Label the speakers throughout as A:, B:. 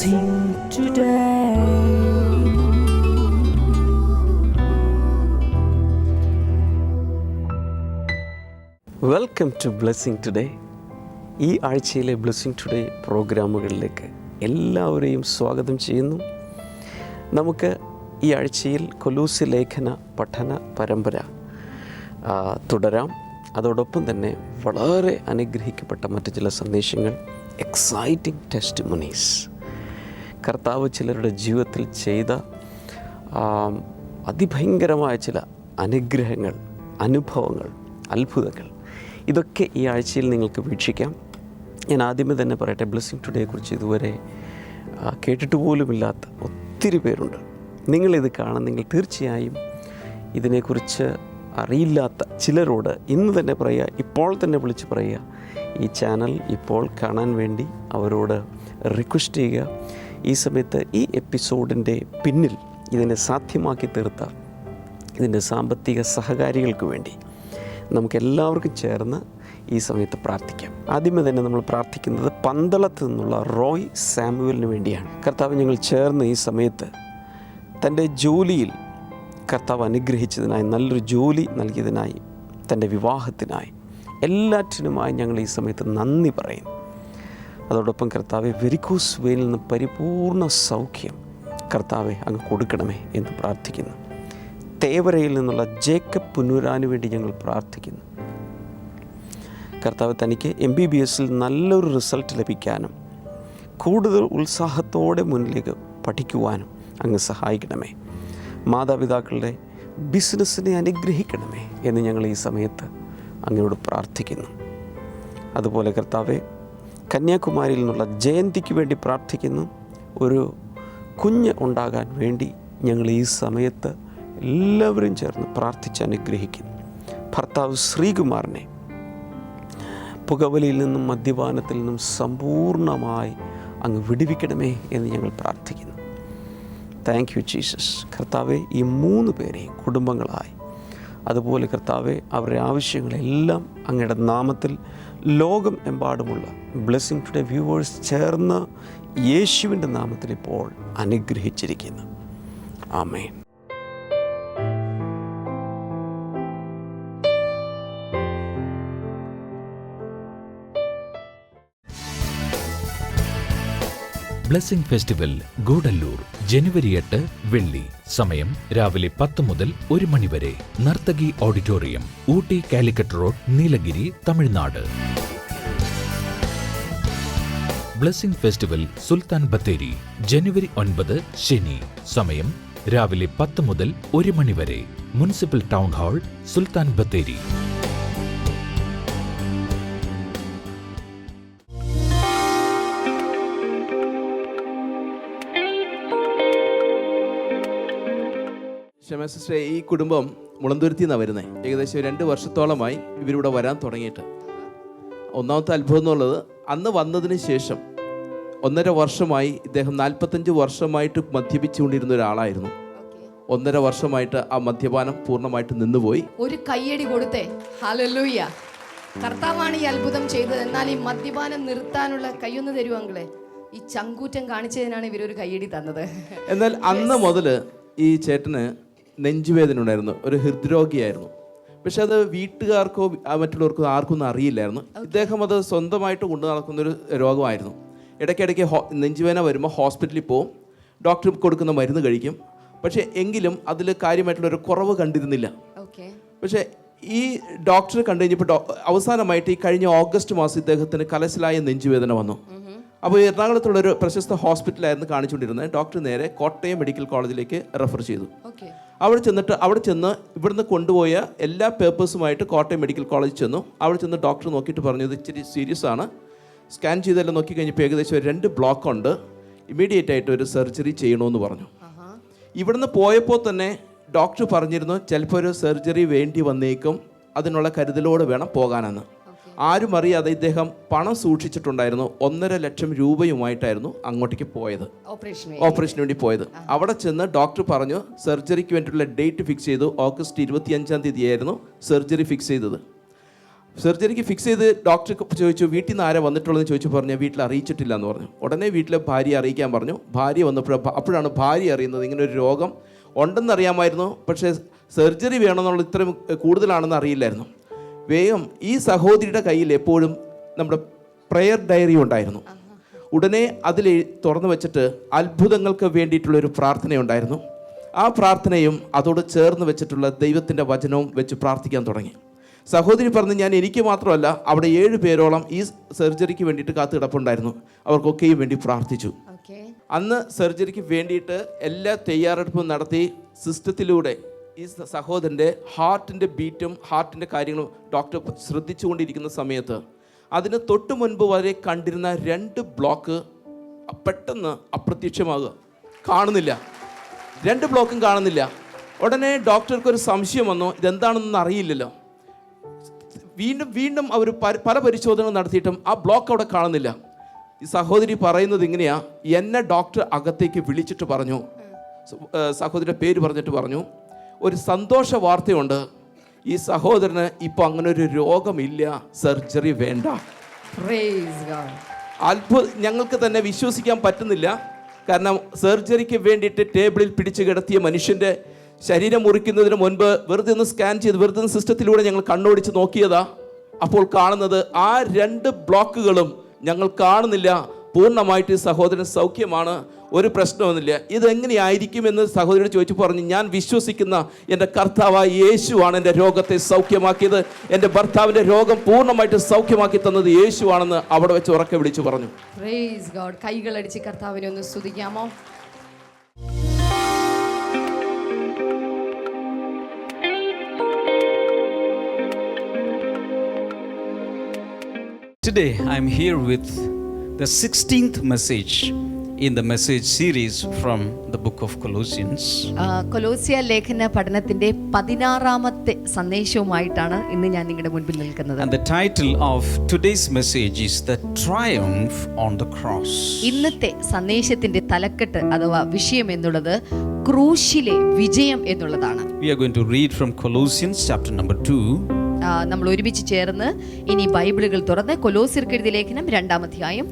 A: blessing today.
B: Welcome to blessing today. ഈ ആഴ്ചയിലെ blessing today പ്രോഗ്രാമുകളിലേക്ക് എല്ലാവരെയും സ്വാഗതം ചെയ്യുന്നു. നമുക്ക് ഈ ആഴ്ചയിൽ കൊലോസ്യ ലേഖന പഠന പരമ്പര തുടരാം. അതോടൊപ്പം തന്നെ വളരെ അനുഗ്രഹിക്കപ്പെട്ട മറ്റു ചില സന്ദേശങ്ങൾ, എക്സൈറ്റിംഗ് ടെസ്റ്റിമണീസ്, കർത്താവ് ചിലരുടെ ജീവിതത്തിൽ ചെയ്ത അതിഭയങ്കരമായ ചില അനുഗ്രഹങ്ങൾ, അനുഭവങ്ങൾ, അത്ഭുതങ്ങൾ, ഇതൊക്കെ ഈ ആഴ്ചയിൽ നിങ്ങൾക്ക് വീക്ഷിക്കാം. ഞാൻ ആദ്യമേ തന്നെ പറയട്ടെ, ബ്ലെസ്സിങ് ടുഡേയെക്കുറിച്ച് ഇതുവരെ കേട്ടിട്ട് പോലുമില്ലാത്ത ഒത്തിരി പേരുണ്ട്. നിങ്ങളിത് കാണുന്നെങ്കിൽ തീർച്ചയായും ഇതിനെക്കുറിച്ച് അറിയില്ലാത്ത ചിലരോട് ഇന്ന് തന്നെ പറയുക, ഇപ്പോൾ തന്നെ വിളിച്ച് പറയുക, ഈ ചാനൽ ഇപ്പോൾ കാണാൻ വേണ്ടി അവരോട് റിക്വസ്റ്റ് ചെയ്യുക. ഈ സമയത്ത് ഈ എപ്പിസോഡിൻ്റെ പിന്നിൽ ഇതിനെ സാധ്യമാക്കി തീർത്ത ഇതിൻ്റെ സാമ്പത്തിക സഹകാരികൾക്ക് വേണ്ടി നമുക്കെല്ലാവർക്കും ചേർന്ന് ഈ സമയത്ത് പ്രാർത്ഥിക്കാം. ആദ്യമേ തന്നെ നമ്മൾ പ്രാർത്ഥിക്കുന്നത് പന്തളത്ത് നിന്നുള്ള റോയ് സാമുവലിന് വേണ്ടിയാണ്. കർത്താവ്, ഞങ്ങൾ ചേർന്ന് ഈ സമയത്ത് തൻ്റെ ജോലിയിൽ കർത്താവ് അനുഗ്രഹിച്ചതിനായി, നല്ലൊരു ജോലി നൽകിയതിനായി, തൻ്റെ വിവാഹത്തിനായി, എല്ലാറ്റിനുമായി ഞങ്ങൾ ഈ സമയത്ത് നന്ദി പറയുന്നു. അതോടൊപ്പം കർത്താവെ, വെരിക്കോസ് വെയിനിൽ നിന്ന് പരിപൂർണ സൗഖ്യം കർത്താവെ അങ്ങ് കൊടുക്കണമേ എന്ന് പ്രാർത്ഥിക്കുന്നു. തേവരയിൽ നിന്നുള്ള ജേക്കബ് പുന്നൂരാന് വേണ്ടി ഞങ്ങൾ പ്രാർത്ഥിക്കുന്നു. കർത്താവ്, തനിക്ക് MBBS നല്ലൊരു റിസൾട്ട് ലഭിക്കാനും കൂടുതൽ ഉത്സാഹത്തോടെ മുന്നിലേക്ക് പഠിക്കുവാനും അങ്ങ് സഹായിക്കണമേ. മാതാപിതാക്കളുടെ ബിസിനസ്സിനെ അനുഗ്രഹിക്കണമേ എന്ന് ഞങ്ങൾ ഈ സമയത്ത് അങ്ങയോട് പ്രാർത്ഥിക്കുന്നു. അതുപോലെ കർത്താവെ, കന്യാകുമാരിയിൽ നിന്നുള്ള ജയന്തിക്ക് വേണ്ടി പ്രാർത്ഥിക്കുന്നു. ഒരു കുഞ്ഞ് ഉണ്ടാകാൻ വേണ്ടി ഞങ്ങൾ ഈ സമയത്ത് എല്ലാവരും ചേർന്ന് പ്രാർത്ഥിച്ച് അനുഗ്രഹിക്കുന്നു. ഭർത്താവ് ശ്രീകുമാറിനെ പുകവലിയിൽ നിന്നും മദ്യപാനത്തിൽ നിന്നും സമ്പൂർണ്ണമായി അങ്ങ് വിടുവിക്കണമേ എന്ന് ഞങ്ങൾ പ്രാർത്ഥിക്കുന്നു. Thank you Jesus. കർത്താവെ, ഈ 3 പേരെ കുടുംബങ്ങളായി, അതുപോലെ കർത്താവെ, അവരുടെ ആവശ്യങ്ങളെല്ലാം അങ്ങയുടെ നാമത്തിൽ ലോകം എമ്പാടുമുള്ള ബ്ലെസ്സിങ് ടുഡേ വ്യൂവേഴ്സ് ചേർന്ന് യേശുവിൻ്റെ നാമത്തിൽ ഇപ്പോൾ അനുഗ്രഹിച്ചിരിക്കുന്നു. ആമേൻ.
C: ബ്ലെസ്സിംഗ് ഫെസ്റ്റിവൽ ഗൂഡല്ലൂർ ജനുവരി 8 വെള്ളി. സമയം രാവിലെ 10 മുതൽ 1 മണി വരെ. Narthaki auditorium, Ooty Calicut road, Nilgiri, Tamil Nadu. Blessing festival Sultan Bathery ജനുവരി 9 ശനി. സമയം രാവിലെ 10 മുതൽ 1 മണി വരെ. Municipal town hall, Sultan Bathery.
D: സിസ്റ്ററെ, ഈ കുടുംബം മുളന്തുരുത്തി നിന്നാണ് വരുന്നത്. ഏകദേശം 2 വർഷത്തോളമായി ഇവരിവിടെ വരാൻ തുടങ്ങിയിട്ട്. ഒന്നാമത്തെ അത്ഭുതം എന്നുള്ളത്, അന്ന് വന്നതിന് ശേഷം 1.5 വർഷമായി ഇദ്ദേഹം 45 വർഷമായിട്ട് മദ്യപിച്ചുകൊണ്ടിരുന്ന ഒരാളായിരുന്നു. 1.5 വർഷമായിട്ട് ആ മദ്യപാനം പൂർണ്ണമായിട്ട് നിന്നുപോയി.
E: ഒരു കയ്യടി കൊടുത്തേ. ഹല്ലേലൂയ. കർത്താവാണ് ഈ അത്ഭുതം ചെയ്തത്. എന്നാൽ ഈ മദ്യപാനം നിർത്താനുള്ള കയ്യൊന്ന് തരുവാങ്കളെ. ഈ ചങ്കൂറ്റം കാണിച്ചതിനാണ് ഇവരൊരു കയ്യടി തന്നത്.
D: എന്നാൽ അന്ന് മുതൽ ഈ ചേട്ടന് നെഞ്ചുവേദന ഉണ്ടായിരുന്നു. ഒരു ഹൃദ്രോഗിയായിരുന്നു. പക്ഷെ അത് വീട്ടുകാർക്കോ മറ്റുള്ളവർക്കോ ആർക്കൊന്നും അറിയില്ലായിരുന്നു. ഇദ്ദേഹം അത് സ്വന്തമായിട്ട് കൊണ്ടു നടക്കുന്നൊരു രോഗമായിരുന്നു. ഇടയ്ക്കിടയ്ക്ക് നെഞ്ചുവേദന വരുമ്പോൾ ഹോസ്പിറ്റലിൽ പോവും, ഡോക്ടർ കൊടുക്കുന്ന മരുന്ന് കഴിക്കും. പക്ഷേ എങ്കിലും അതിൽ കാര്യമായിട്ടുള്ളൊരു കുറവ് കണ്ടിരുന്നില്ല. പക്ഷേ ഈ ഡോക്ടറെ കണ്ടു കഴിഞ്ഞപ്പോൾ അവസാനമായിട്ട് ഈ കഴിഞ്ഞ ഓഗസ്റ്റ് മാസം ഇദ്ദേഹത്തിന് കലശലായ നെഞ്ചുവേദന വന്നു. അപ്പോൾ എറണാകുളത്തുള്ളൊരു പ്രശസ്ത ഹോസ്പിറ്റലായിരുന്നു കാണിച്ചുകൊണ്ടിരുന്നത്. ഡോക്ടർ നേരെ കോട്ടയം മെഡിക്കൽ കോളേജിലേക്ക് റെഫർ ചെയ്തു. അവിടെ ചെന്ന് ഇവിടുന്ന് കൊണ്ടുപോയ എല്ലാ പേപ്പേഴ്സുമായിട്ട് കോട്ടയം മെഡിക്കൽ കോളേജിൽ ചെന്നു. അവിടെ ചെന്ന് ഡോക്ടർ നോക്കിയിട്ട് പറഞ്ഞു, ഇത് ഇച്ചിരി സീരിയസ് ആണ്. സ്കാൻ ചെയ്തെല്ലാം നോക്കി കഴിഞ്ഞപ്പോൾ ഏകദേശം 2 ബ്ലോക്ക് ഉണ്ട്, ഇമ്മീഡിയറ്റ് ആയിട്ട് ഒരു സർജറി ചെയ്യണമെന്ന് പറഞ്ഞു. ഇവിടുന്ന് പോയപ്പോൾ തന്നെ ഡോക്ടർ പറഞ്ഞിരുന്നു, ചിലപ്പോൾ ഒരു സർജറി വേണ്ടി വന്നേക്കും, അതിനുള്ള കരുതലോടെ വേണം പോകാനെന്ന്. ആരും അറിയാതെ ഇദ്ദേഹം പണം സൂക്ഷിച്ചിട്ടുണ്ടായിരുന്നു. 1.5 ലക്ഷം രൂപയുമായിട്ടായിരുന്നു അങ്ങോട്ടേക്ക് പോയത്, ഓപ്പറേഷന് വേണ്ടി പോയത്. അവിടെ ചെന്ന് ഡോക്ടർ പറഞ്ഞു സർജറിക്ക് വേണ്ടിയിട്ടുള്ള ഡേറ്റ് ഫിക്സ് ചെയ്തു. ഓഗസ്റ്റ് 25-ാം തീയതിയായിരുന്നു സർജറി ഫിക്സ് ചെയ്തത്. സർജറിക്ക് ഫിക്സ് ചെയ്ത് ഡോക്ടർ ചോദിച്ചു വീട്ടിൽ നിന്ന് ആരാ വന്നിട്ടുള്ളതെന്ന് ചോദിച്ചു പറഞ്ഞു വീട്ടിൽ അറിയിച്ചിട്ടില്ല എന്ന് പറഞ്ഞു. ഉടനെ വീട്ടിലെ ഭാര്യ അറിയിക്കാൻ പറഞ്ഞു. ഭാര്യ അപ്പോഴാണ് ഭാര്യ അറിയുന്നത് ഇങ്ങനെ ഒരു രോഗം ഉണ്ടെന്നറിയാമായിരുന്നു, പക്ഷേ സർജറി വേണമെന്നുള്ള ഇത്രയും കൂടുതലാണെന്ന് അറിയില്ലായിരുന്നു. വേഗം ഈ സഹോദരിയുടെ കയ്യിൽ എപ്പോഴും നമ്മുടെ പ്രെയർ ഡയറി ഉണ്ടായിരുന്നു. ഉടനെ അതിൽ തുറന്നു വെച്ചിട്ട് അത്ഭുതങ്ങൾക്ക് വേണ്ടിയിട്ടുള്ളൊരു പ്രാർത്ഥനയുണ്ടായിരുന്നു. ആ പ്രാർത്ഥനയും അതോട് ചേർന്ന് വെച്ചിട്ടുള്ള ദൈവത്തിൻ്റെ വചനവും വെച്ച് പ്രാർത്ഥിക്കാൻ തുടങ്ങി. സഹോദരി പറഞ്ഞു, ഞാൻ എനിക്ക് മാത്രമല്ല അവിടെ 7 പേരോളം ഈ സർജറിക്ക് വേണ്ടിയിട്ട് കാത്തു കിടപ്പുണ്ടായിരുന്നു, അവർക്കൊക്കെയും വേണ്ടി പ്രാർത്ഥിച്ചു. അന്ന് സർജറിക്ക് വേണ്ടിയിട്ട് എല്ലാ തയ്യാറെടുപ്പും നടത്തി സിസ്റ്റത്തിലൂടെ ഈ സഹോദരൻ്റെ ഹാർട്ടിൻ്റെ ബീറ്റും ഹാർട്ടിൻ്റെ കാര്യങ്ങളും ഡോക്ടർ ശ്രദ്ധിച്ചുകൊണ്ടിരിക്കുന്ന സമയത്ത് അതിന് തൊട്ട് മുൻപ് വരെ കണ്ടിരുന്ന 2 ബ്ലോക്ക് പെട്ടെന്ന് അപ്രത്യക്ഷമാകുക, കാണുന്നില്ല. 2 ബ്ലോക്കും കാണുന്നില്ല. ഉടനെ ഡോക്ടർക്കൊരു സംശയം വന്നു, ഇതെന്താണെന്ന് അറിയില്ലല്ലോ. വീണ്ടും അവർ പല പരിശോധനകൾ നടത്തിയിട്ടും ആ ബ്ലോക്ക് അവിടെ കാണുന്നില്ല. ഈ സഹോദരി പറയുന്നത് ഇങ്ങനെയാ, എന്നെ ഡോക്ടർ അകത്തേക്ക് വിളിച്ചിട്ട് പറഞ്ഞു, സഹോദരിയുടെ പേര് പറഞ്ഞിട്ട് പറഞ്ഞു, ഒരു സന്തോഷ വാർത്തയുണ്ട്, ഈ സഹോദരന് ഇപ്പോൾ അങ്ങനെ ഒരു രോഗമില്ല, സർജറി വേണ്ട. ഞങ്ങൾക്ക് തന്നെ വിശ്വസിക്കാൻ പറ്റുന്നില്ല. കാരണം സർജറിക്ക് വേണ്ടിയിട്ട് ടേബിളിൽ പിടിച്ചു കിടത്തിയ മനുഷ്യൻ്റെ ശരീരം മുറിക്കുന്നതിന് മുൻപ് വെറുതെ ഒന്ന് സ്കാൻ ചെയ്ത് വെറുതെ ഒന്ന് സിസ്റ്റത്തിലൂടെ ഞങ്ങൾ കണ്ണോടിച്ച് നോക്കിയതാ. അപ്പോൾ കാണുന്നത് ആ 2 ബ്ലോക്കുകളും ഞങ്ങൾ കാണുന്നില്ല, പൂർണ്ണമായിട്ട് സഹോദരൻ സൗഖ്യമാണ്, ഒരു പ്രശ്നമൊന്നുമില്ല. ഇതെങ്ങനെയായിരിക്കുമെന്ന് സഹോദരൻ ചോദിച്ചു പറഞ്ഞു, ഞാൻ വിശ്വസിക്കുന്ന എൻ്റെ കർത്താവായ യേശുവാണ് എൻ്റെ രോഗത്തെ സൗഖ്യമാക്കിയത്, എൻ്റെ ഭർത്താവിൻ്റെ രോഗം പൂർണ്ണമായിട്ട് സൗഖ്യമാക്കി തന്നത് യേശുവാണെന്ന് അവിടെ വെച്ച് ഉറക്കെ വിളിച്ചു പറഞ്ഞു.
E: Praise God. കൈകളടിച്ച് കർത്താവിനെ ഒന്ന് സ്തുതിക്കാമോ?
F: Today I am here with the 16th message in the message series from the book of Colossians.
E: കൊലോസ്യ ലേഖന പഠനത്തിന്റെ 16ാമത്തെ സന്ദേശവുമായിട്ടാണ് ഇന്ന് ഞാൻ നിങ്ങളുടെ മുൻപിൽ നിൽക്കുന്നത്.
F: And the title of today's message is The Triumph on the Cross.
E: ഇന്നത്തെ സന്ദേശത്തിന്റെ തലക്കെട്ട് അഥവാ വിഷയം എന്നുള്ളത് ക്രൂശിലെ വിജയം എന്നുള്ളതാണ്.
F: We are going to read from Colossians chapter number 2.
E: നമ്മൾ ഒരുമിച്ച് ചേർന്ന് ഇനി ബൈബിളുകൾ തുറന്ന് കൊലോസ്യർക്ക് എഴുതിയ ലേഖനം 2-ാം അധ്യായം.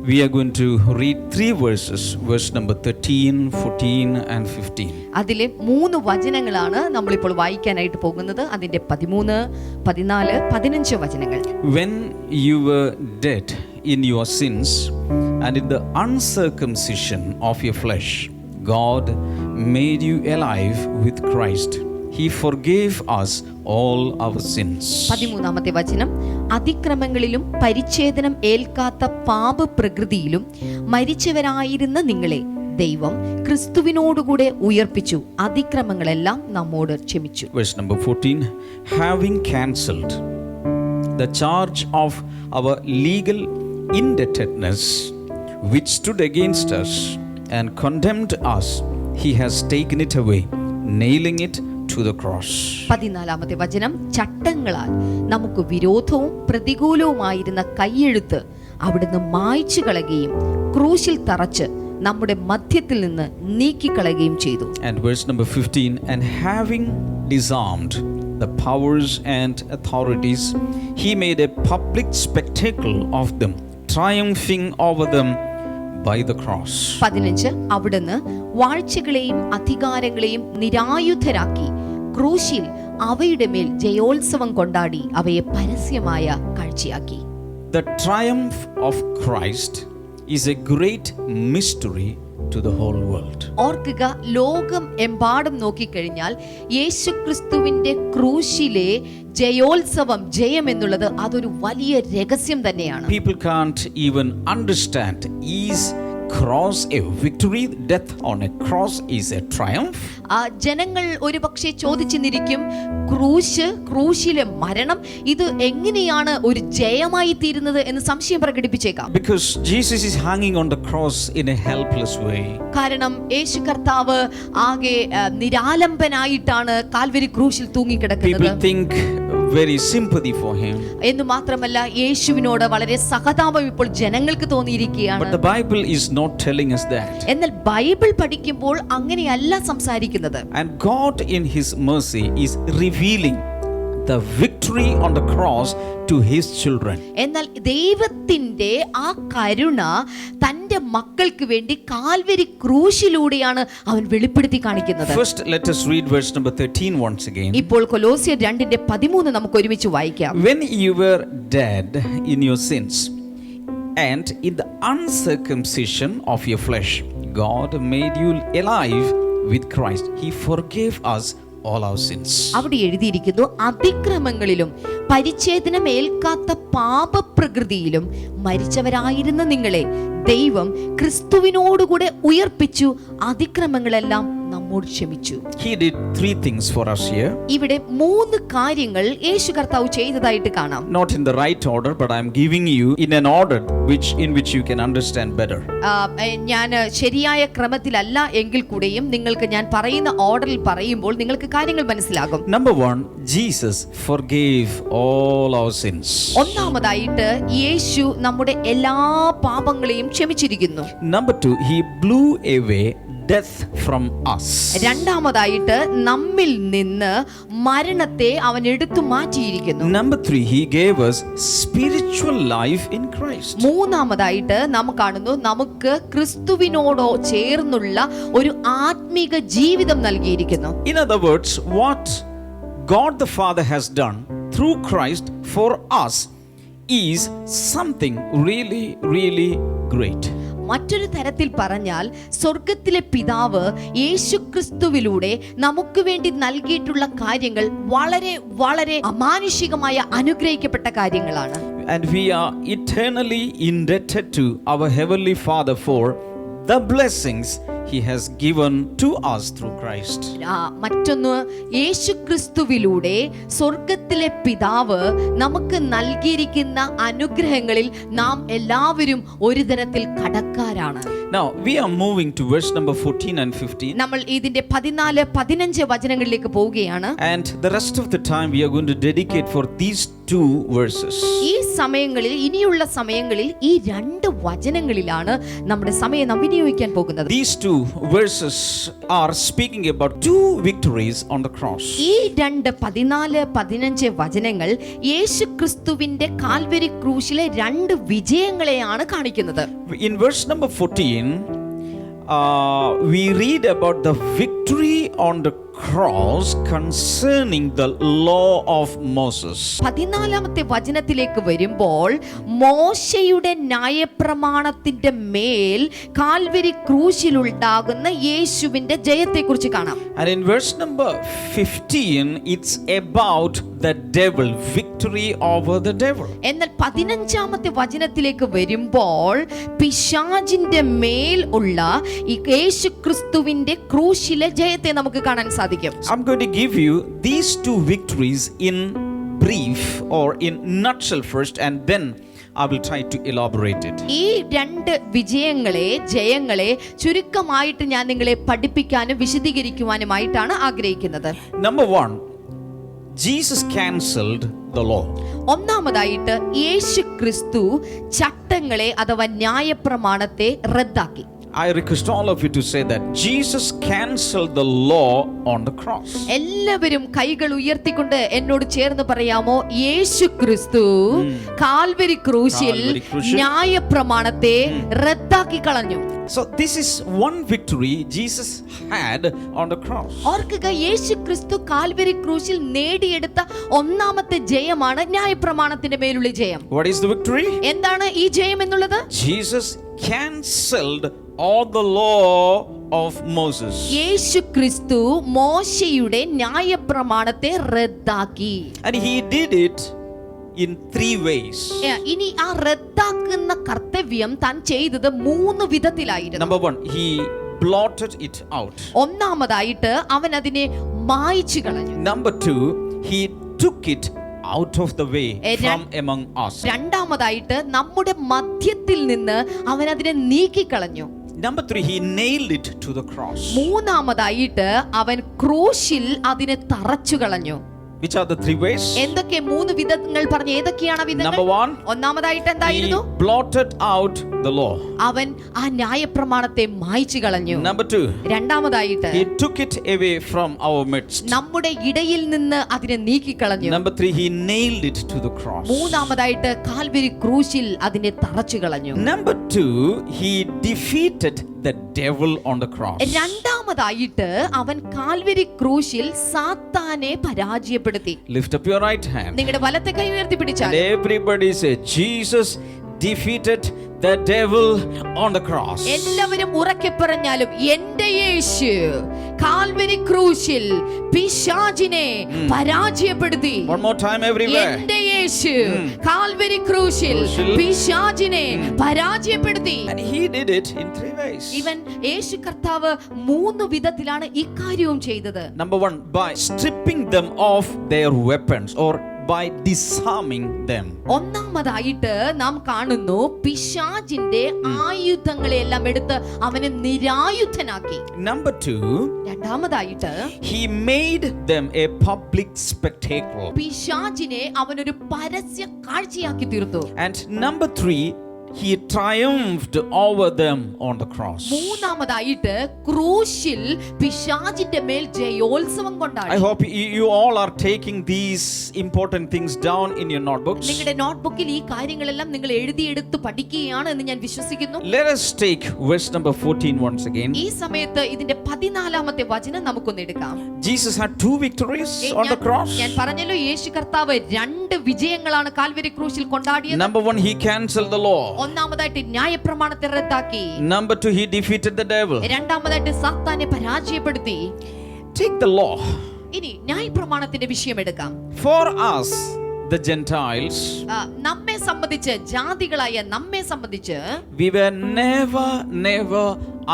F: We are going to read 3 verses, verse number 13, 14 and 15.
E: അതിലെ 3 വചനങ്ങളാണ് നമ്മളിപ്പോൾ വായിക്കാനായിട്ട് പോകുന്നത്. അതിന്റെ 13, 14, 15 വചനങ്ങൾ.
F: When you were dead in your sins and in the uncircumcision of your flesh, God made you alive with Christ. He forgave us all our sins.
E: 13ാമത്തെ വചനം, അതിക്രമങ്ങളിലും പരിച്ഛേദനം ഏൽക്കാത്ത പാപപ്രകൃതിയിലും മരിച്ചവരായിരുന്ന നിങ്ങളെ ദൈവം ക്രിസ്തുവിനോടുകൂടെ ഉയർപ്പിച്ചു, അതിക്രമങ്ങളെല്ലാം നമ്മോട് ക്ഷമിച്ചു.
F: Verse number 14, having cancelled the charge of our legal indebtedness which stood against us and condemned us, he has taken it away, nailing it to the cross.
E: 14ാമത്തെ വചനം, ചട്ടങ്ങളാൽ നമുക്ക് വിരോധവും പ്രതികൂലവുമായിരുന്ന കൈയെഴുത്ത് അവിടുന്ന് മായ്ച്ചു കളയുകയും ക്രൂശിൽ തറച്ച് നമ്മുടെ മധ്യത്തിൽ നിന്ന് നീക്കിക്കളയുകയും ചെയ്തു.
F: And verse number 15, and having disarmed the powers and authorities, he made a public spectacle of them, triumphing over them by the cross.
E: 15, അവിടുന്ന് വാഴ്ചകളെയും അധികാരങ്ങളെയും നിരായുധരാക്കി ക്രൂശിൽ അവയുടെ മേൽ ജയോത്സവം കൊണ്ടാടി അവയെ പരസ്യമായ കാഴ്ചയാക്കി.
F: The triumph of Christ is a great mystery to the whole world.
E: ഓർക്കുക, ലോകം എമ്പാടും നോക്കിക്കഴിഞ്ഞാൽ യേശുക്രിസ്തുവിന്റെ ക്രൂശിലെ ജയോത്സവം, ജയം എന്നുള്ളത് അതൊരു വലിയ രഹസ്യം തന്നെയാണ്.
F: People can't even understand, is cross a victory? Death on a cross is a triumph?
E: ജനങ്ങൾ ഒരുപക്ഷെ ചോദിച്ചെന്നിരിക്കും, ക്രൂശിലെ മരണം ഇത് എങ്ങനെയാണ് ഒരു ജയമായി തീരുന്നത് എന്ന് സംശയം പ്രകടിപ്പിച്ചേക്കാം.
F: Because Jesus is hanging on the cross in a helpless way.
E: കാരണം യേശു കർത്താവ് ആകെ നിരാലംബനായിട്ടാണ് കാൽവരി ക്രൂശിൽ തൂങ്ങിക്കിടക്കുന്നത്.
F: People think very sympathy for him.
E: എന്ന് മാത്രമല്ല യേശുവിനോട് വളരെ സഹതാപം ഇപ്പോൾ ജനങ്ങൾക്ക് തോന്നിയിരിക്കുകയാണ്.
F: But the Bible is not telling us that.
E: എന്നാൽ ബൈബിൾ പഠിക്കുമ്പോൾ അങ്ങനെയല്ല സംസാരിക്കുന്നത്.
F: And God in his mercy is revealing the victory on the cross to his children.
E: എന്നാൽ ദൈവത്തിന്റെ ആ കരുണ തന്റെ മക്കൾക്ക് വേണ്ടി കാൽവരി ക്രൂശിലൂടെയാണ് അവൻ വെളിപ്പെടുത്തി കാണിക്കുന്നത്.
F: First, let us read verse number 13 once again.
E: ഇപ്പോൾ കൊലോസ്യർ 2:13 നമുക്ക് ഒരുമിച്ച് വായിക്കാം.
F: When you were dead in your sins and in the uncircumcision of your flesh, God made you alive with Christ. He forgave us all our sins.
E: അവിടെ എഴുതിയിരിക്കുന്നു, അതിക്രമങ്ങളിലും പരിച്ഛേദനം ഏൽക്കാത്ത പാപപ്രകൃതിയിലും മരിച്ചവരായിരുന്ന നിങ്ങളെ ദൈവം ക്രിസ്തുവിനോടുകൂടെ ഉയർപ്പിച്ചു, അതിക്രമങ്ങളെല്ലാം നമ്മോട് ക്ഷമിച്ചു.
F: He did 3 things for us here.
E: ഇവിടെ 3 കാര്യങ്ങൾ യേശു കർത്താവ് ചെയ്തതായിട്ട് കാണാം.
F: Not in the right order, but I am giving you in an order in which you can understand better.
E: ഞാൻ ശരിയായ ക്രമത്തിലല്ല എങ്കിൽ കൂടെയും നിങ്ങൾക്ക് ഞാൻ പറയുന്ന ഓർഡറിൽ പറയുമ്പോൾ നിങ്ങൾക്ക് കാര്യങ്ങൾ മനസ്സിലാകും.
F: Number 1, Jesus forgave all our sins.
E: ഒന്നാമതായിട്ട് യേശു നമ്മുടെ എല്ലാ പാപങ്ങളെയും ക്ഷമിച്ചിരിക്കുന്നു.
F: Number 2, he blew away death from us.
E: രണ്ടാമതായിട്ട് നമ്മിൽ നിന്ന് മരണത്തെ അവൻ എടുത്തു മാറ്റിയിരിക്കുന്നു.
F: Number 3, he gave us spiritual life in Christ.
E: മൂന്നാമതായിട്ട് നാം കാണുന്നു, നമുക്ക് ക്രിസ്തുവിനോടോ ചേർന്നുള്ള ഒരു ആത്മീക ജീവിതം നൽകിയിരിക്കുന്നു.
F: In other words, what God the Father has done through Christ for us is something really, really great.
E: മറ്റൊരു തരത്തിൽ പറഞ്ഞാൽ, സ്വർഗത്തിലെ പിതാവ് യേശു ക്രിസ്തുവിലൂടെ നമുക്ക് വേണ്ടി നൽകിയിട്ടുള്ള കാര്യങ്ങൾ വളരെ വളരെ അമാനുഷികമായ അനുഗ്രഹിക്കപ്പെട്ട കാര്യങ്ങളാണ്.
F: And we are eternally indebted to our Heavenly Father for the blessings He has given to us through Christ.
E: മറ്റൊന്ന്, യേശു ക്രിസ്തുവിലൂടെ സ്വർഗത്തിലെ പിതാവ് നമുക്ക് നൽകിയിരിക്കുന്ന അനുഗ്രഹങ്ങളിൽ നാം എല്ലാവരും ഒരു തരത്തിൽ കടക്കാരാണ്.
F: Now we are moving to verse number 14 and 15.
E: നമ്മൾ ഇതിന്റെ 14-15 വചനങ്ങളിലേക്ക് പോവുകയാണ്.
F: And the rest of the time we are going to dedicate for these 2 verses.
E: ഈ സമയങ്ങളിൽ, ഇനിയുള്ള സമയങ്ങളിൽ ഈ 2 വചനങ്ങളിലാണ് നമ്മുടെ സമയം നാം വിനിയോഗിക്കാൻ പോകുന്നത്.
F: These 2 verses are speaking about 2 victories on the cross.
E: ഈ 2 14-15 വചനങ്ങൾ യേശു ക്രിസ്തുവിന്റെ കാൽവരി ക്രൂശിലെ 2 വിജയങ്ങളെയാണ് കാണിക്കുന്നത്.
F: In verse number 14, we read about the victory on the cross concerning the law of Moses.
E: 14-ാമത്തെ വചനത്തിലേക്ക് വരുമ്പോൾ മോശയുടെ ന്യായപ്രമാണത്തിന്റെ മേൽ കാൽവരി ക്രൂശിലുണ്ടാകുന്ന യേശുവിന്റെ ജയത്തെക്കുറിച്ച് കാണാം.
F: And in verse number 15, it's about the devil, victory over the devil.
E: എന്നാൽ 15-ാമത്തെ വചനത്തിലേക്ക് വരുമ്പോൾ പിശാചിന്റെ മേൽ ഉള്ള ഈ യേശുക്രിസ്തുവിന്റെ ക്രൂശിലെ ജയത്തെ നമുക്ക് കാണാൻ സാധിക്കും.
F: I'm going to give you these 2 victories in brief or in nutshell first, and then I will try to elaborate it.
E: ഈ 2 ജയങ്ങളെ ചുരുക്കമായിട്ട് ഞാൻ നിങ്ങളെ പഠിപ്പിക്കാനും വിശദീകരിക്കുവാനുമായിട്ടാണ് ആഗ്രഹിക്കുന്നത്.
F: Number 1, Jesus cancelled the law.
E: ഒന്നാമതായിട്ട് യേശു ക്രിസ്തു ചട്ടങ്ങളെ അഥവാ ന്യായപ്രമാണത്തെ റദ്ദാക്കി.
F: I request all of you to say that Jesus cancelled the law on the cross.
E: എല്ലാവരും കൈകൾ ഉയർത്തിക്കൊണ്ട് എന്നോട് ചേർന്ന് പറയാമോ, യേശു ക്രിസ്തു കാൽവരി ക്രൂശിൽ ന്യായപ്രമാണത്തെ റദ്ദാക്കി കളഞ്ഞു.
F: So this is one victory Jesus had on the cross.
E: ഓർക്കുക, യേശു ക്രിസ്തു കാൽവരി ക്രൂശിൽ നേടിയെടുത്ത ഒന്നാമത്തെ ജയമാണ് ന്യായപ്രമാണത്തിന്റെ മേലുള്ള ജയം.
F: What is the victory?
E: എന്താണ് ഈ ജയം എന്നുള്ളത്?
F: Jesus cancelled all the law of Moses.
E: യേശു ക്രിസ്തു മോശയുടെ ന്യായപ്രമാണത്തെ റദ്ദാക്കി.
F: And he did it in 3 ways.
E: ഇനി ആ റദ്ദാക്കുന്ന കർത്തവ്യം താൻ ചെയ്തത് 3 വിധത്തിലായിരുന്നു.
F: Number 1, he blotted it out.
E: ഒന്നാമതായിട്ട് അവൻ അതിനെ മായ്ച്ചു കളഞ്ഞു.
F: Number 2, he took it out of the way from among us.
E: രണ്ടാമതായിട്ട് നമ്മുടെ മധ്യത്തിൽ നിന്ന് അവൻ അതിനെ നീക്കിക്കളഞ്ഞു.
F: Number 3, he nailed it to the cross.
E: മൂന്നാമതായിട്ട് അവൻ ക്രൂശിൽ അതിനെ തറച്ചു കളഞ്ഞു.
F: Which are the three ways?
E: എന്തൊക്കെ മൂന്ന് വിധങ്ങൾ പറഞ്ഞു? ഏതൊക്കെയാണ് വിധങ്ങൾ?
F: Number one,
E: ഒന്നാമതായിട്ട്
F: he
E: എന്തായിരുന്നു?
F: blotted out the law.
E: അവൻ ആ ന്യായപ്രമാണത്തെ മായ്ച്ചു കളഞ്ഞു.
F: Number two,
E: രണ്ടാമതായിട്ട്
F: he took it away from our midst.
E: നമ്മുടെ ഇടയിൽ നിന്ന് അതിനെ നീക്കിക്കളഞ്ഞു.
F: Number three, he nailed it to the cross.
E: മൂന്നാമതായിട്ട് കാൽവരി ക്രൂശിൽ അതിനെ തറച്ചു കളഞ്ഞു.
F: Number two, he defeated the devil on the cross.
E: രണ്ടാമതായിട്ട് അവൻ കാൽവരി ക്രൂശിൽ സാത്താനെ പരാജയപ്പെടുത്തി.
F: Lift up your right hand.
E: നിങ്ങളുടെ വലത്തെ കൈ ഉയർത്തി പിടിച്ചാൽ
F: And everybody say, Jesus defeated the devil on the cross.
E: എല്ലാവരും ഉറക്കെ പറഞ്ഞാലും എന്റെ യേശു കാൽവരി ക്രൂശിൽ പിശാചിനെ പരാജയപ്പെടുത്തി.
F: One more time everywhere.
E: എന്റെ യേശു കാൽവരി ക്രൂശിൽ പിശാചിനെ പരാജയപ്പെടുത്തി.
F: And he did it in three ways.
E: ഇവൻ യേശു കർത്താവ് മൂന്ന് വിധത്തിലാണ് ഇക്കാര്യവും ചെയ്തത്.
F: Number one, by stripping them of their weapons or by disarming them.
E: ഒന്നാമതായിട്ട് നാം കാണുന്നു പിശാചിന്റെ ആയുധങ്ങളെല്ലാം എടുത്ത് അവനെ നിരായുധനാക്കി.
F: Number two,
E: രണ്ടാമതായിട്ട്
F: he made them a public spectacle.
E: പിശാചിനെ അവനൊരു പരസ്യ കാഴ്ചയാക്കി തീർത്തു.
F: And number three, he triumphed over them on the cross.
E: മൂന്നാമതായിട്ട് ക്രൂശിൽ പിശാചിന്റെ മേൽ ജയോത്സവം കൊണ്ടാടി.
F: I hope you all are taking these important things down in your notebooks.
E: നിങ്ങളുടെ നോട്ട്ബുക്കിൽ ഈ കാര്യങ്ങളെല്ലാം നിങ്ങൾ എഴുതിയെടുത്ത് പഠിക്കുകയാണ് എന്ന് ഞാൻ വിശ്വസിക്കുന്നു.
F: Let us take verse number 14 once again.
E: ഈ സമയത്ത് ഇതിന്റെ 14ാമത്തെ വചനം നമുക്കൊന്ന് എടുക്കാം.
F: Jesus had two victories on the cross.
E: ഞാൻ പറഞ്ഞല്ലോ യേശു കർത്താവ് രണ്ട് വിജയങ്ങളാണ് കാൽവരി ക്രൂശിൽ കൊണ്ടാടിയത്.
F: Number one, he cancelled the law.
E: ഒന്നാമതായിട്ട് ന്യായപ്രമാണത്തെ റദ്ദാക്കി.
F: Number two, he defeated the devil.
E: രണ്ടാമതായിട്ട് സാത്താനെ പരാജയപ്പെടുത്തി.
F: Take the law.
E: ഇനി ന്യായപ്രമാണത്തിന്റെ വിഷയം എടുക്കാം.
F: For us, the Gentiles,
E: നമ്മെ സംബന്ധിച്ച്, ജാതികളായ നമ്മെ സംബന്ധിച്ച്,
F: we were never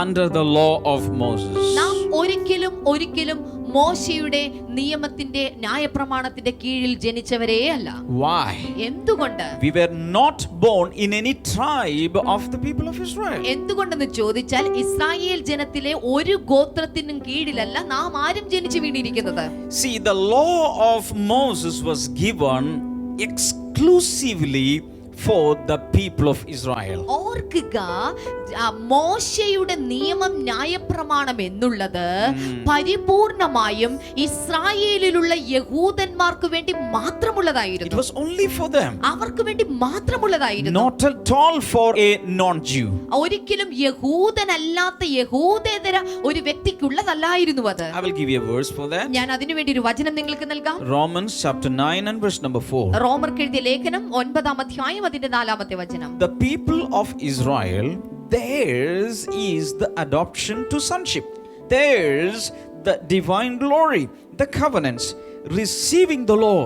F: under the law of Moses.
E: നാം ഒരിക്കലും മോശയുടെ നിയമത്തിന്റെ ന്യായപ്രമാണത്തിന്റെ കീഴിൽ ജനിച്ചവരേ അല്ല.
F: Why?
E: എന്തുകൊണ്ട്?
F: We were not born in any tribe of the people of Israel.
E: എന്തുകൊണ്ടെന്ന് ചോദിച്ചാൽ ഇസ്രായേൽ ജനത്തിലെ ഒരു ഗോത്രത്തിനും കീഴിലല്ല നാം ആരും ജനിച്ചു വീണിരിക്കുന്നത്.
F: See, the law of Moses was given exclusively for the people of Israel.
E: ഓർക്കുക, മോശയുടെ നിയമം ന്യായപ്രമാണം എന്നുള്ളത് പരിപൂർണമായും ഇസ്രായേലിലുള്ള യഹൂദന്മാർക്ക് വേണ്ടി മാത്രമുള്ളതായിരുന്നു.
F: It was only for them.
E: അവർക്ക് വേണ്ടി മാത്രമുള്ളതായിരുന്നു.
F: Not at all for a non-Jew.
E: ഒരിക്കലും യഹൂദനല്ലാത്ത യഹൂദേതര ഒരു വ്യക്തിക്കുള്ളതല്ലായിരുന്നു അത്.
F: I will give you a verse for that.
E: ഞാൻ അതിനു വേണ്ടി ഒരു വചനം നിങ്ങൾക്ക് നൽകാം.
F: Romans chapter 9 and verse number 4.
E: റോമർക്ക് എഴുതിയ ലേഖനം 9-ാം അധ്യായം അതിന്റെ 4-ാമത്തെ വചനം.
F: The people of Israel, theirs is the adoption to sonship. Theirs the divine glory, the covenants, receiving the law,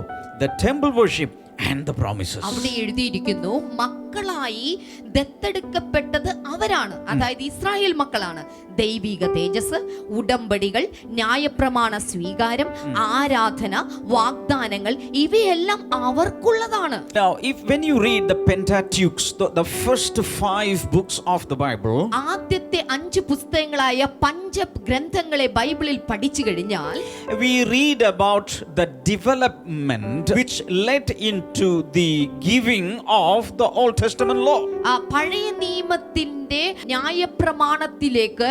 F: the temple worship and the promises.
E: അവിടെ എഴുതിയിരിക്കുന്നു, മക്കളായി ദത്തെടുക്കപ്പെട്ടത് അവരാണ്, അതായത് ഇസ്രായേൽ മക്കളാണ്. ദൈവിക തേജസ്, ഉടമ്പടികൾ, ന്യായപ്രമാണ സ്വീകാരം, ആരാധന, വാഗ്ദാനങ്ങൾ ഇവയെല്ലാം അവർക്കുള്ളതാണ്.
F: Now, when you read the Pentateuch, the first 5 books of the Bible,
E: ആദ്യത്തെ 5 പുസ്തകങ്ങളായ പഞ്ചഗ്രന്ഥങ്ങളെ ബൈബിളിൽ പഠിച്ചു കഴിഞ്ഞാൽ
F: we read about the development which led into the giving of the Old Testament law.
E: പഴയ നിയമത്തിന്റെ ന്യായപ്രമാണത്തിലേക്ക്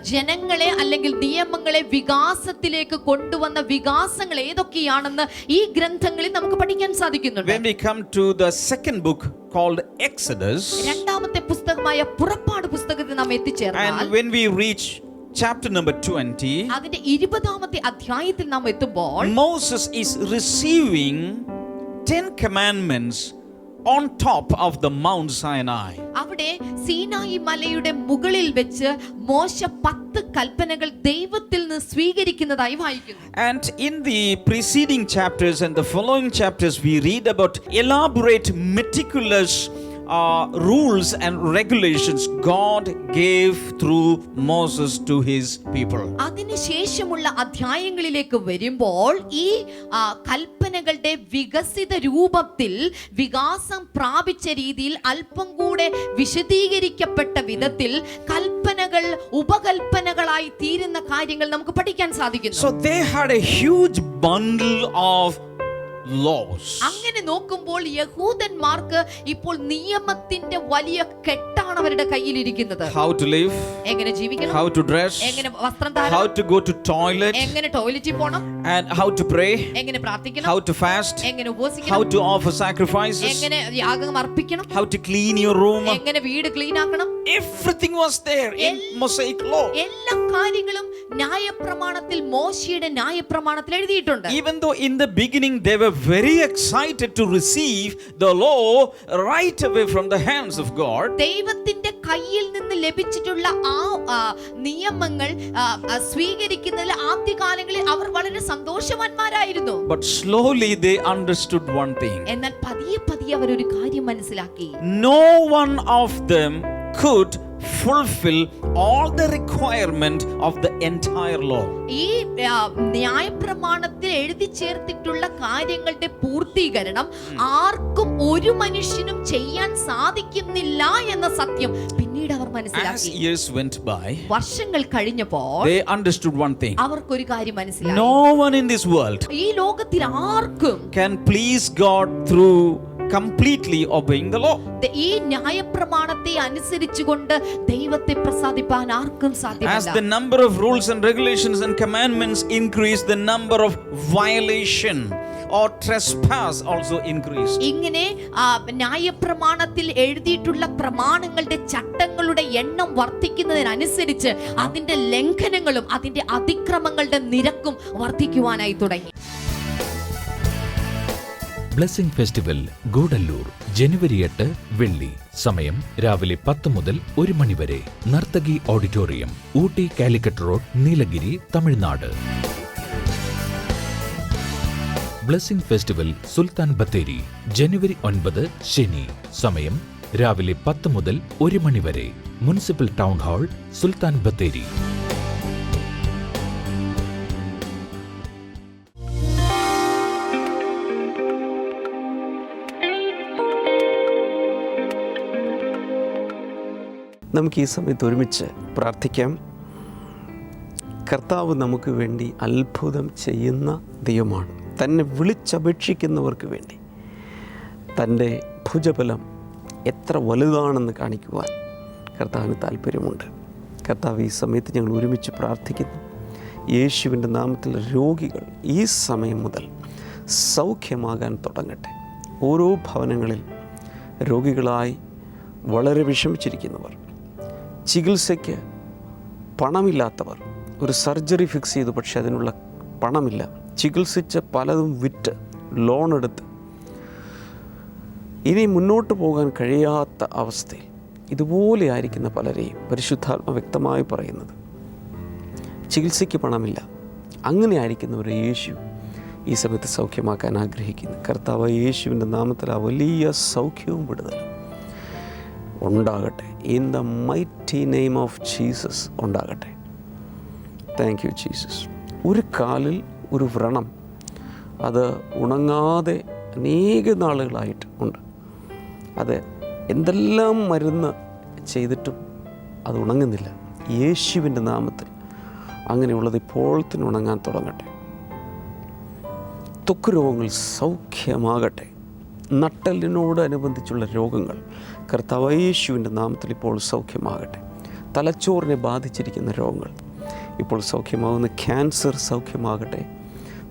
E: ജനങ്ങളെ അല്ലെങ്കിൽ നിയമങ്ങളെ വികാസത്തിലേക്ക് കൊണ്ടുവന്ന വികാസങ്ങൾ ഏതൊക്കെയാണെന്ന് ഈ ഗ്രന്ഥങ്ങളിൽ നമുക്ക് പഠിക്കാൻ സാധിക്കുന്നുണ്ട്.
F: When we come to the second book called Exodus,
E: രണ്ടാമത്തെ പുസ്തകമായ പുറപ്പാട് പുസ്തകത്തിൽ നാം എത്തിച്ചേർന്നാൽ,
F: and when we reach chapter number 20,
E: അതിന്റെ 20-ാമത്തെ അധ്യായത്തിൽ നാം എത്തുമ്പോൾ
F: Moses is receiving 10 commandments on top of the Mount Sinai.
E: അവിടെ സീനായി മലയുടെ മുകളിൽ വെച്ച് മോശ 10 കൽപ്പനകൾ ദൈവത്തിൽ നിന്ന് സ്വീകരിക്കുന്നതായി വായിക്കുന്നു.
F: And in the preceding chapters and the following chapters we read about elaborate, meticulous rules and regulations God gave through Moses to his people.
E: അതിനുശേഷമുള്ള അധ്യായങ്ങളിലേക്ക് വരുമ്പോൾ ഈ കൽപ്പനകളുടെ വികസിത രൂപത്തിൽ വികാസം പ്രാപിച്ച രീതിയിൽ അല്പം കൂടെ വിശദീകരിക്കപ്പെട്ട വിധത്തിൽ കൽപ്പനകൾ ഉപകൽപ്പനകളായി തീരുന്ന കാര്യങ്ങൾ നമുക്ക് പഠിക്കാൻ സാധിക്കുന്നു.
F: So they had a huge bundle of laws.
E: അങ്ങനെ നോക്കുമ്പോൾ യഹൂദന്മാർക്ക് ഇപ്പോൾ നിയമത്തിന്റെ വലിയ കെട്ടാണ് അവരുടെ കയ്യിലിരിക്കുന്നത്.
F: How to live,
E: എങ്ങനെ ജീവിക്കണം,
F: how to dress,
E: എങ്ങനെ വസ്ത്രം ധരിക്കണം,
F: how to go to toilet,
E: എങ്ങനെ ടോയ്ലറ്റിൽ പോകണം,
F: and how to pray,
E: എങ്ങനെ പ്രാർത്ഥിക്കണം,
F: how to fast,
E: എങ്ങനെ ഉപവസിക്കണം,
F: how to offer sacrifices,
E: എങ്ങനെ യാഗം അർപ്പിക്കണം,
F: how to clean your room.
E: എങ്ങനെ വീട് ക്ലീൻ ആക്കണം.
F: Everything was there in Mosaic law.
E: എല്ലാ കാര്യങ്ങളും ന്യായപ്രമാണത്തിൽ, മോശയുടെ ന്യായപ്രമാണത്തിൽ എഴുതിയിട്ടുണ്ട്.
F: Even though in the beginning they were very excited to receive the law right away from the hands of God,
E: ദൈവത്തിന്റെ കയ്യിൽ നിന്ന് ലഭിച്ചിട്ടുള്ള ആ നിയമങ്ങൾ സ്വീകരിക്കുന്നതിൽ ആദ്യകാലങ്ങളിൽ അവർ വളരെ സന്തോഷവാന്മാരായിരുന്നു.
F: but slowly they understood one thing.
E: എന്നാൽ പതിയെ പതിയെ അവർ ഒരു കാര്യം മനസ്സിലാക്കി.
F: No one of them could fulfill all the requirement of the entire law.
E: ഈ ന്യായപ്രമാണത്തിൽ എഴുതി ചേർത്തിട്ടുള്ള കാര്യങ്ങളുടെ പൂർത്തീകരണം ആർക്കും ഒരു മനുഷ്യനും ചെയ്യാൻ സാധിക്കുന്നില്ല എന്ന സത്യം പിന്നീട് അവർ
F: As
E: മനസ്സിലാക്കി.
F: years went by,
E: വർഷങ്ങൾ കഴിഞ്ഞപ്പോൾ
F: they understood one thing.
E: അവർക്കൊരു കാര്യം മനസ്സിലായി.
F: No one in this world
E: ഈ ലോകത്തിൽ ആർക്കും
F: can please God through completely obeying the law.
E: ഈ ന്യായപ്രമാണത്തെ അനുസരിച്ചുകൊണ്ട് ദൈവത്തെ പ്രസാദിപ്പാൻ ആർക്കും
F: As
E: സാധ്യമല്ല.
F: the number of rules and regulations and commandments increase, the number of violation or trespass also increased.
E: ഇങ്ങനെ ന്യായപ്രമാണത്തിൽ എഴുതിയിട്ടുള്ള പ്രമാണങ്ങളുടെ ചട്ടങ്ങളുടെ എണ്ണം വർദ്ധിക്കുന്നതിനനുസരിച്ച് അതിന്റെ ലംഘനങ്ങളും അതിന്റെ അതിക്രമങ്ങളുടെ നിരക്കും വർദ്ധിക്കുവാനായി തുടങ്ങി.
C: ബ്ലെസ്സിംഗ് ഫെസ്റ്റിവൽ ഗൂഡല്ലൂർ ജനുവരി 8 വെള്ളി. സമയം രാവിലെ 10 മുതൽ 1 മണി വരെ. Narthaki auditorium, Ooty Calicut road, Nilgiri, Tamil Nadu. Blessing festival Sultan Bathery ജനുവരി 9 ശനി. സമയം രാവിലെ 10 മുതൽ 1 മണി വരെ. Municipal town hall, Sultan Bathery.
B: നമുക്ക് ഈ സമയത്ത് ഒരുമിച്ച് പ്രാർത്ഥിക്കാം. കർത്താവ് നമുക്ക് വേണ്ടി അത്ഭുതം ചെയ്യുന്ന ദൈവമാണ്. തന്നെ വിളിച്ചപേക്ഷിക്കുന്നവർക്ക് വേണ്ടി തൻ്റെ ഭുജബലം എത്ര വലുതാണെന്ന് കാണിക്കുവാൻ കർത്താവിന് താല്പര്യമുണ്ട്. കർത്താവ് ഈ സമയത്ത് ഞങ്ങൾ ഒരുമിച്ച് പ്രാർത്ഥിക്കുന്നു. യേശുവിൻ്റെ നാമത്തിൽ രോഗികൾ ഈ സമയം മുതൽ സൗഖ്യമാകാൻ തുടങ്ങട്ടെ. ഓരോ ഭവനങ്ങളിൽ രോഗികളായി വളരെ വിഷമിച്ചിരിക്കുന്നവർ, ചികിത്സയ്ക്ക് പണമില്ലാത്തവർ, ഒരു സർജറി ഫിക്സ് ചെയ്തു പക്ഷെ അതിനുള്ള പണമില്ല, ചികിത്സിച്ച് പലതും വിറ്റ് ലോൺ എടുത്ത് ഇനി മുന്നോട്ട് പോകാൻ കഴിയാത്ത അവസ്ഥയിൽ ഇതുപോലെ ആയിരിക്കുന്ന പലരെയും പരിശുദ്ധാത്മ വ്യക്തമായി പറയുന്നത്, ചികിത്സയ്ക്ക് പണമില്ല, അങ്ങനെ ആയിരിക്കുന്നവരെ യേശു ഈ സമയത്ത് സൗഖ്യമാക്കാൻ ആഗ്രഹിക്കുന്നു. കർത്താവ് യേശുവിൻ്റെ നാമത്തിൽ ആ വലിയ സൗഖ്യവും വിടുതലും ഉണ്ടാകട്ടെ. In the mighty name of Jesus ഉണ്ടാകട്ടെ. Thank you Jesus. ഒരു കാലിൽ ഒരു വ്രണം, അത് ഉണങ്ങാതെ അനേക നാളുകളായിട്ട് ഉണ്ട്. അത് എന്തെല്ലാം മരുന്ന് ചെയ്തിട്ടും അത് ഉണങ്ങുന്നില്ല. യേശുവിൻ്റെ നാമത്തിൽ അങ്ങനെയുള്ളത് ഇപ്പോൾ തന്നെ ഉണങ്ങാൻ തുടങ്ങട്ടെ. ത്വക്ക് രോഗങ്ങൾ സൗഖ്യമാകട്ടെ. നട്ടലിനോടനുബന്ധിച്ചുള്ള രോഗങ്ങൾ കർത്താവ് യേശുവിൻ്റെ നാമത്തിൽ ഇപ്പോൾ സൗഖ്യമാകട്ടെ. തലച്ചോറിനെ ബാധിച്ചിരിക്കുന്ന രോഗങ്ങൾ ഇപ്പോൾ സൗഖ്യമാകുന്ന. ക്യാൻസർ സൗഖ്യമാകട്ടെ,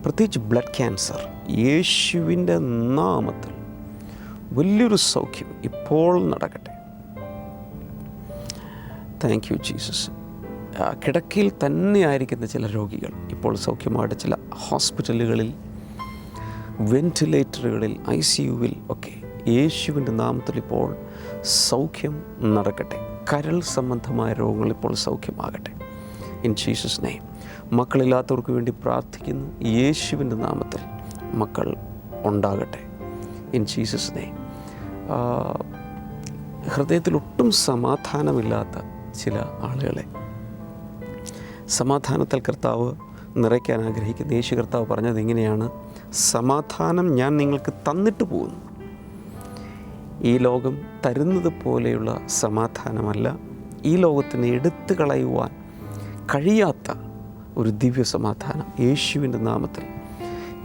B: പ്രത്യേകിച്ച് ബ്ലഡ് ക്യാൻസർ യേശുവിൻ്റെ നാമത്തിൽ വലിയൊരു സൗഖ്യം ഇപ്പോൾ നടക്കട്ടെ. Thank you Jesus. കിടക്കയിൽ തന്നെയായിരിക്കുന്ന ചില രോഗികൾ ഇപ്പോൾ സൗഖ്യമാകട്ടെ. ചില ഹോസ്പിറ്റലുകളിൽ, വെന്റിലേറ്ററുകളിൽ, ICUവിൽ ഒക്കെ യേശുവിൻ്റെ നാമത്തിൽ ഇപ്പോൾ സൗഖ്യം നടക്കട്ടെ. കരൾ സംബന്ധമായ രോഗങ്ങൾ ഇപ്പോൾ സൗഖ്യമാകട്ടെ. In Jesus name. മക്കളില്ലാത്തവർക്ക് വേണ്ടി പ്രാർത്ഥിക്കുന്നു. യേശുവിൻ്റെ നാമത്തിൽ മക്കൾ ഉണ്ടാകട്ടെ. In Jesus name. ഹൃദയത്തിൽ ഒട്ടും സമാധാനമില്ലാത്ത ചില ആളുകളെ സമാധാനത്തിൽ കർത്താവ് നിറയ്ക്കാൻ ആഗ്രഹിക്കുന്ന യേശു കർത്താവ് പറഞ്ഞത് ഇങ്ങനെയാണ്: സമാധാനം ഞാൻ നിങ്ങൾക്ക് തന്നിട്ട് പോകുന്നു. ഈ ലോകം തരുന്നത് പോലെയുള്ള സമാധാനമല്ല, ഈ ലോകത്തിന് എടുത്തു കളയുവാൻ കഴിയാത്ത ഒരു ദിവ്യ സമാധാനം യേശുവിൻ്റെ നാമത്തിൽ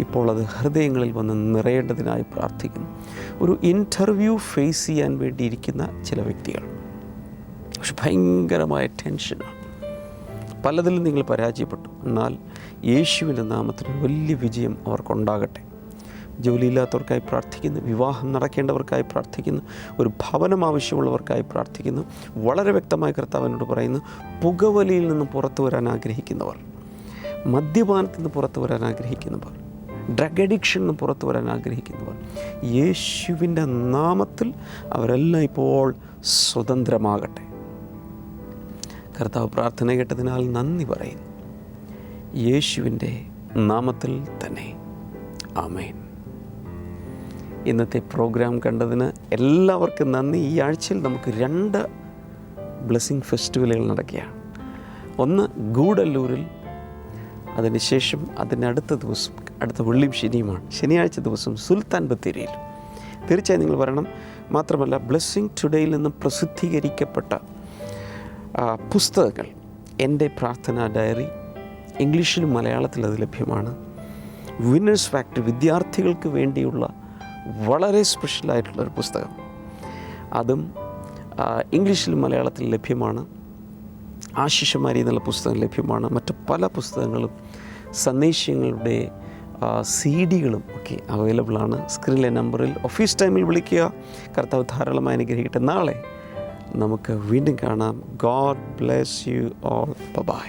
B: ഇപ്പോൾ അത് ഹൃദയങ്ങളിൽ വന്ന് നിറയേണ്ടതിനായി പ്രാർത്ഥിക്കുന്നു. ഒരു ഇൻ്റർവ്യൂ ഫേസ് ചെയ്യാൻ വേണ്ടിയിരിക്കുന്ന ചില വ്യക്തികൾ, പക്ഷെ ഭയങ്കരമായ ടെൻഷനാണ്. പലതിലും നിങ്ങൾ പരാജയപ്പെട്ടു. എന്നാൽ യേശുവിൻ്റെ നാമത്തിൽ വലിയ വിജയം അവർക്കുണ്ടാകട്ടെ. ജോലിയില്ലാത്തവർക്കായി പ്രാർത്ഥിക്കുന്നു, വിവാഹം നടക്കേണ്ടവർക്കായി പ്രാർത്ഥിക്കുന്നു, ഒരു ഭവനം ആവശ്യമുള്ളവർക്കായി പ്രാർത്ഥിക്കുന്നു. വളരെ വ്യക്തമായി കർത്താവിനോട് പറയുന്നു, പുകവലിയിൽ നിന്ന് പുറത്തു വരാൻ ആഗ്രഹിക്കുന്നവർ, മദ്യപാനത്തിൽ നിന്ന് പുറത്തു വരാൻ ആഗ്രഹിക്കുന്നവർ, ഡ്രഗ് അഡിക്ഷനിൽ നിന്ന് പുറത്തു വരാൻ ആഗ്രഹിക്കുന്നവർ, യേശുവിൻ്റെ നാമത്തിൽ അവരെല്ലാം ഇപ്പോൾ സ്വതന്ത്രമാകട്ടെ. കർത്താവ് പ്രാർത്ഥന കേട്ടതിനാൽ നന്ദി പറയുന്നു. യേശുവിൻ്റെ നാമത്തിൽ തന്നെ ആമേൻ. ഇന്നത്തെ പ്രോഗ്രാം കണ്ടതിന് എല്ലാവർക്കും നന്ദി. ഈ ആഴ്ചയിൽ നമുക്ക് 2 ബ്ലെസ്സിങ് ഫെസ്റ്റിവലുകൾ നടക്കുകയാണ്. ഒന്ന് ഗൂഡല്ലൂരിൽ, അതിനുശേഷം അതിനടുത്ത ദിവസം, അടുത്ത വെള്ളിയും ശനിയുമാണ്. ശനിയാഴ്ച ദിവസം സുൽത്താൻ ബത്തേരിയിൽ. തീർച്ചയായും നിങ്ങൾ വരണം. മാത്രമല്ല, ബ്ലെസ്സിങ് ടുഡേയിൽ നിന്നും പ്രസിദ്ധീകരിക്കപ്പെട്ട പുസ്തകങ്ങൾ, എൻ്റെ പ്രാർത്ഥനാ ഡയറി, ഇംഗ്ലീഷിലും മലയാളത്തിലും അത് ലഭ്യമാണ്. വിന്നേഴ്സ് ഫാക്ടറി, വിദ്യാർത്ഥികൾക്ക് വേണ്ടിയുള്ള വളരെ സ്പെഷ്യലായിട്ടുള്ളൊരു പുസ്തകം, അതും ഇംഗ്ലീഷിലും മലയാളത്തിലും ലഭ്യമാണ്. ആശിഷമാരി എന്നുള്ള പുസ്തകം ലഭ്യമാണ്. മറ്റ് പല പുസ്തകങ്ങളും സന്ദേശങ്ങളുടെ CD-കളും ഒക്കെ അവൈലബിളാണ്. സ്ക്രീനിലെ നമ്പറിൽ ഓഫീസ് ടൈമിൽ വിളിക്കുക. കർത്താവ് ധാരാളമായി അനുഗ്രഹിക്കട്ടെ. നാളെ നമുക്ക് വീണ്ടും കാണാം. God bless you all. By.